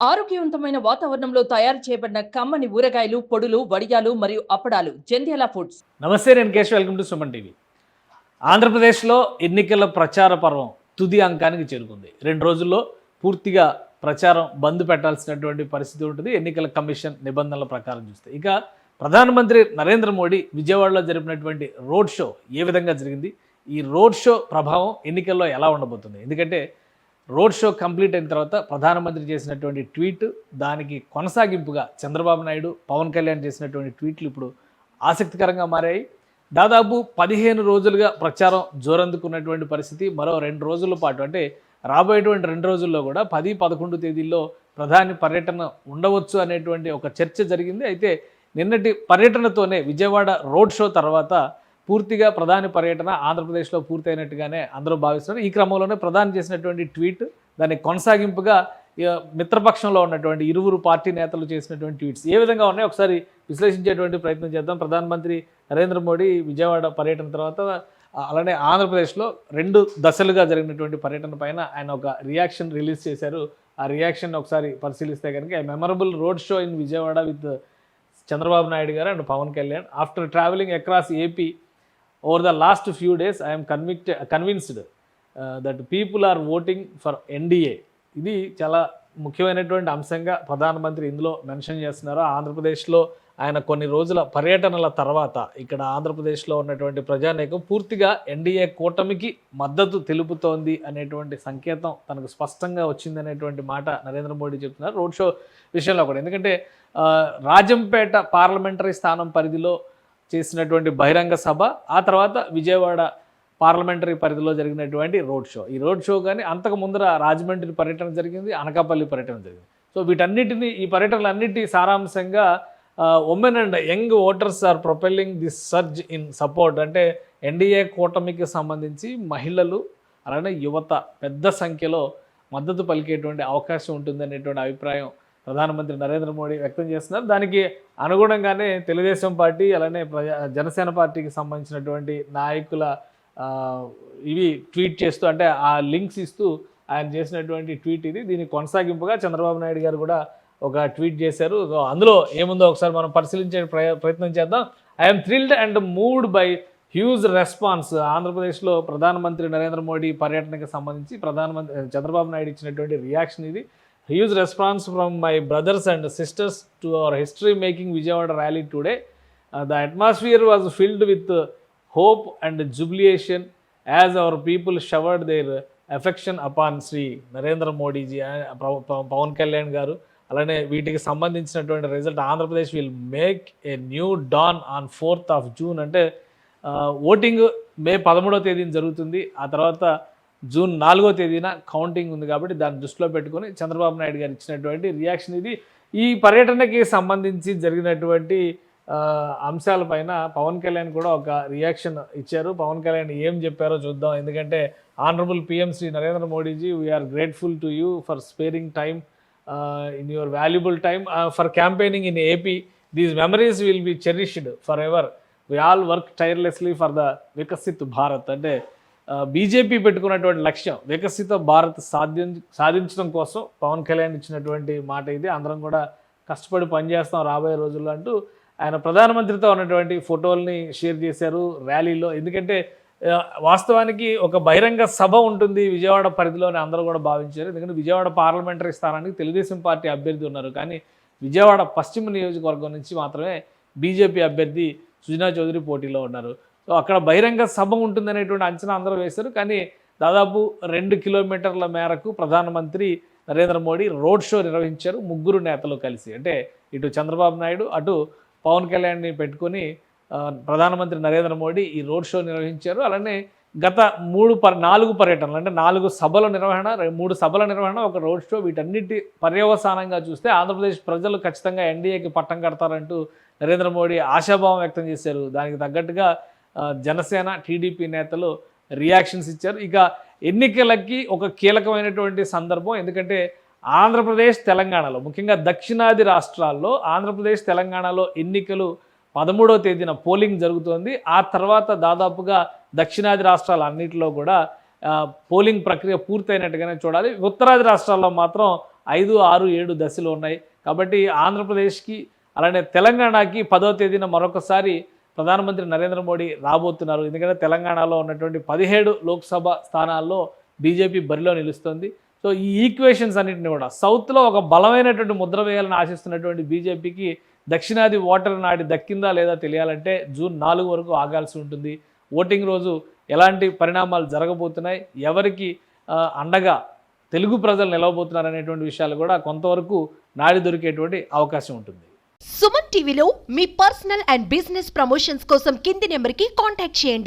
ఆరోగ్యవంతమైన వాతావరణంలో తయారు చేయబడిన కమ్మని ఊరగాయలు, పొడులు, వడియాలు మరియు అప్పడాలు జంధ్యాల ఫుడ్స్. నమస్తే, నేను Keshav. Welcome to Suman TV. ఆంధ్రప్రదేశ్లో ఎన్నికల ప్రచార పర్వం తుది అంకానికి చేరుకుంది. 2 రోజుల్లో పూర్తిగా ప్రచారం బంద్ పెట్టాల్సినటువంటి పరిస్థితి ఉంటుంది ఎన్నికల కమిషన్ నిబంధనల ప్రకారం చూస్తే. ఇక ప్రధానమంత్రి నరేంద్ర మోడీ విజయవాడలో జరిపినటువంటి రోడ్ షో ఏ విధంగా జరిగింది, ఈ రోడ్ షో ప్రభావం ఎన్నికల్లో ఎలా ఉండబోతుంది? ఎందుకంటే రోడ్ షో కంప్లీట్ అయిన తర్వాత ప్రధానమంత్రి చేసినటువంటి ట్వీట్, దానికి కొనసాగింపుగా చంద్రబాబు నాయుడు, పవన్ కళ్యాణ్ చేసినటువంటి ట్వీట్లు ఇప్పుడు ఆసక్తికరంగా మారాయి. దాదాపు 15 రోజులుగా ప్రచారం జోరందుకున్నటువంటి పరిస్థితి. మరో 2 రోజుల పాటు, అంటే రాబోయేటువంటి 2 రోజుల్లో కూడా 10, 11 తేదీల్లో ప్రధాని పర్యటన ఉండవచ్చు అనేటువంటి ఒక చర్చ జరిగింది. అయితే నిన్నటి పర్యటనతోనే విజయవాడ రోడ్ షో తర్వాత పూర్తిగా ప్రధాని పర్యటన ఆంధ్రప్రదేశ్లో పూర్తయినట్టుగానే అందరూ భావిస్తున్నారు. ఈ క్రమంలోనే ప్రధాని చేసినటువంటి ట్వీట్, దానికి కొనసాగింపుగా మిత్రపక్షంలో ఉన్నటువంటి ఇరువురు పార్టీ నేతలు చేసినటువంటి ట్వీట్స్ ఏ విధంగా ఉన్నాయో ఒకసారి విశ్లేషించేటువంటి ప్రయత్నం చేద్దాం. ప్రధానమంత్రి నరేంద్ర మోడీ విజయవాడ పర్యటన తర్వాత అలానే ఆంధ్రప్రదేశ్లో 2 దశలుగా జరిగినటువంటి పర్యటన పైన ఆయన ఒక రియాక్షన్ రిలీజ్ చేశారు. ఆ రియాక్షన్ ఒకసారి పరిశీలిస్తే కనుక, a memorable road show in Vijayawada with Chandrababu Naidu garu and Pavan Kalyan after travelling across AP over the last few days, I am convinced that people are voting for NDA. ఇది చాలా ముఖ్యమైనటువంటి అంశంగా ప్రధానమంత్రి ఇందులో మెన్షన్ చేస్తున్నారు. ఆంధ్రప్రదేశ్లో ఆయన కొన్ని రోజుల పర్యటనల తర్వాత ఇక్కడ ఆంధ్రప్రదేశ్లో ఉన్నటువంటి ప్రజానీకం పూర్తిగా ఎన్డీఏ కూటమికి మద్దతు తెలుపుతోంది అనేటువంటి సంకేతం తనకు స్పష్టంగా వచ్చింది అనేటువంటి మాట నరేంద్ర మోడీ చెప్తున్నారు రోడ్ షో విషయంలో కూడా. ఎందుకంటే రాజంపేట పార్లమెంటరీ స్థానం పరిధిలో చేసినటువంటి బహిరంగ సభ, ఆ తర్వాత విజయవాడ పార్లమెంటరీ పరిధిలో జరిగినటువంటి రోడ్ షో. ఈ రోడ్ షో కానీ అంతకు ముందర రాజమండ్రి పర్యటన జరిగింది, అనకాపల్లి పర్యటన జరిగింది. సో వీటన్నిటిని, ఈ పర్యటనలన్నిటి సారాంశంగా women and young voters are propelling this surge in support. అంటే ఎన్డీఏ కూటమికి సంబంధించి మహిళలు అలానే యువత పెద్ద సంఖ్యలో మద్దతు పలికేటువంటి అవకాశం ఉంటుంది అనేటువంటి అభిప్రాయం ప్రధానమంత్రి నరేంద్ర మోడీ వ్యక్తం చేస్తున్నారు. దానికి అనుగుణంగానే తెలుగుదేశం పార్టీ అలానే జనసేన పార్టీకి సంబంధించినటువంటి నాయకుల ఇవి ట్వీట్ చేస్తూ, అంటే ఆ లింక్స్ ఇస్తూ ఆయన చేసినటువంటి ట్వీట్ ఇది. దీనికి కొనసాగింపుగా చంద్రబాబు నాయుడు గారు కూడా ఒక ట్వీట్ చేశారు. అందులో ఏముందో ఒకసారి మనం పరిశీలించే ప్రయత్నం చేద్దాం. I'm thrilled and moved by huge response. ఆంధ్రప్రదేశ్లో ప్రధానమంత్రి నరేంద్ర మోడీ పర్యటనకు సంబంధించి ప్రధానమంత్రి చంద్రబాబు నాయుడు ఇచ్చినటువంటి రియాక్షన్ ఇది. Huge response from my brothers and sisters to our history-making Vijayawada rally today. The atmosphere was filled with hope and jubilation as our people showered their affection upon Sri Narendra Modi ji and Pawan Kalyan garu. అలానే వీటికి సంబంధించినటువంటి result, Andhra Pradesh will make a new dawn on 4th of June. అంటే voting May 13వ తేదీన జరుగుతుంది. ఆ తర్వాత June 4వ తేదీన కౌంటింగ్ ఉంది. కాబట్టి దాన్ని దృష్టిలో పెట్టుకొని చంద్రబాబు నాయుడు గారు ఇచ్చినటువంటి రియాక్షన్ ఇది. ఈ పర్యటనకి సంబంధించి జరిగినటువంటి అంశాలపైన పవన్ కళ్యాణ్ కూడా ఒక రియాక్షన్ ఇచ్చారు. పవన్ కళ్యాణ్ ఏం చెప్పారో చూద్దాం. ఎందుకంటే honourable PM Shri Narendra Modiji, we're grateful to you for sparing time in your valuable time for campaigning in AP. These memories will be cherished for ever. We all work tirelessly for the Viksit Bharat. అంటే BJP పెట్టుకున్నటువంటి లక్ష్యం వికసిత భారత్ సాధించడం కోసం పవన్ కళ్యాణ్ ఇచ్చినటువంటి మాట ఇది. అందరం కూడా కష్టపడి పనిచేస్తాం రాబోయే రోజుల్లో అంటూ ఆయన ప్రధానమంత్రితో ఉన్నటువంటి ఫోటోల్ని షేర్ చేశారు ర్యాలీలో. ఎందుకంటే వాస్తవానికి ఒక బహిరంగ సభ ఉంటుంది విజయవాడ పరిధిలోని అందరూ కూడా భావించారు. ఎందుకంటే విజయవాడ పార్లమెంటరీ స్థానానికి తెలుగుదేశం పార్టీ అభ్యర్థి ఉన్నారు, కానీ విజయవాడ పశ్చిమ నియోజకవర్గం నుంచి మాత్రమే బీజేపీ అభ్యర్థి సుజనా చౌదరి పోటీలో ఉన్నారు. సో అక్కడ బహిరంగ సభ ఉంటుందనేటువంటి అంచనా అందరూ వేశారు. కానీ దాదాపు 2 కిలోమీటర్ల మేరకు ప్రధానమంత్రి నరేంద్ర మోడీ రోడ్ షో నిర్వహించారు. 3 నేతలు కలిసి, అంటే ఇటు చంద్రబాబు నాయుడు అటు పవన్ కళ్యాణ్ని పెట్టుకొని ప్రధానమంత్రి నరేంద్ర మోడీ ఈ రోడ్ షో నిర్వహించారు. అలానే గత 4 పర్యటనలు, అంటే 4 సభల నిర్వహణ, 3 సభల నిర్వహణ, ఒక రోడ్ షో, వీటన్నిటి పర్యవసానంగా చూస్తే ఆంధ్రప్రదేశ్ ప్రజలు ఖచ్చితంగా ఎన్డీఏకి పట్టం కడతారంటూ నరేంద్ర మోడీ ఆశాభావం వ్యక్తం చేశారు. దానికి తగ్గట్టుగా జనసేన టీడీపీ నేతలు రియాక్షన్స్ ఇచ్చారు. ఇక ఎన్నికలకి ఒక కీలకమైనటువంటి సందర్భం. ఎందుకంటే ఆంధ్రప్రదేశ్ తెలంగాణలో, ముఖ్యంగా దక్షిణాది రాష్ట్రాల్లో ఆంధ్రప్రదేశ్ తెలంగాణలో ఎన్నికలు 13వ తేదీన పోలింగ్ జరుగుతోంది. ఆ తర్వాత దాదాపుగా దక్షిణాది రాష్ట్రాలన్నింటిలో కూడా పోలింగ్ ప్రక్రియ పూర్తయినట్టుగానే చూడాలి. ఉత్తరాది రాష్ట్రాల్లో మాత్రం 5, 6, 7 దశలు ఉన్నాయి. కాబట్టి ఆంధ్రప్రదేశ్కి అలానే తెలంగాణకి 10వ తేదీన మరొకసారి ప్రధానమంత్రి నరేంద్ర మోడీ రాబోతున్నారు. ఎందుకంటే తెలంగాణలో ఉన్నటువంటి 17 లోక్సభ స్థానాల్లో బీజేపీ బరిలో నిలుస్తుంది. సో ఈ ఈక్వేషన్స్ అన్నింటినీ కూడా సౌత్లో ఒక బలమైనటువంటి ముద్ర వేయాలని ఆశిస్తున్నటువంటి బీజేపీకి దక్షిణాది ఓటర్ నాడి దక్కిందా లేదా తెలియాలంటే జూన్ 4 వరకు ఆగాల్సి ఉంటుంది. ఓటింగ్ రోజు ఎలాంటి పరిణామాలు జరగబోతున్నాయి, ఎవరికి అండగా తెలుగు ప్రజలు నిలవబోతున్నారు అనేటువంటి విషయాలు కూడా కొంతవరకు నాడి దొరికేటువంటి అవకాశం ఉంటుంది. సుమన్ టీవీలో మీ పర్సనల్ అండ్ బిజినెస్ ప్రమోషన్స్ కోసం కింది నెంబర్కి కాంటాక్ట్ చేయండి.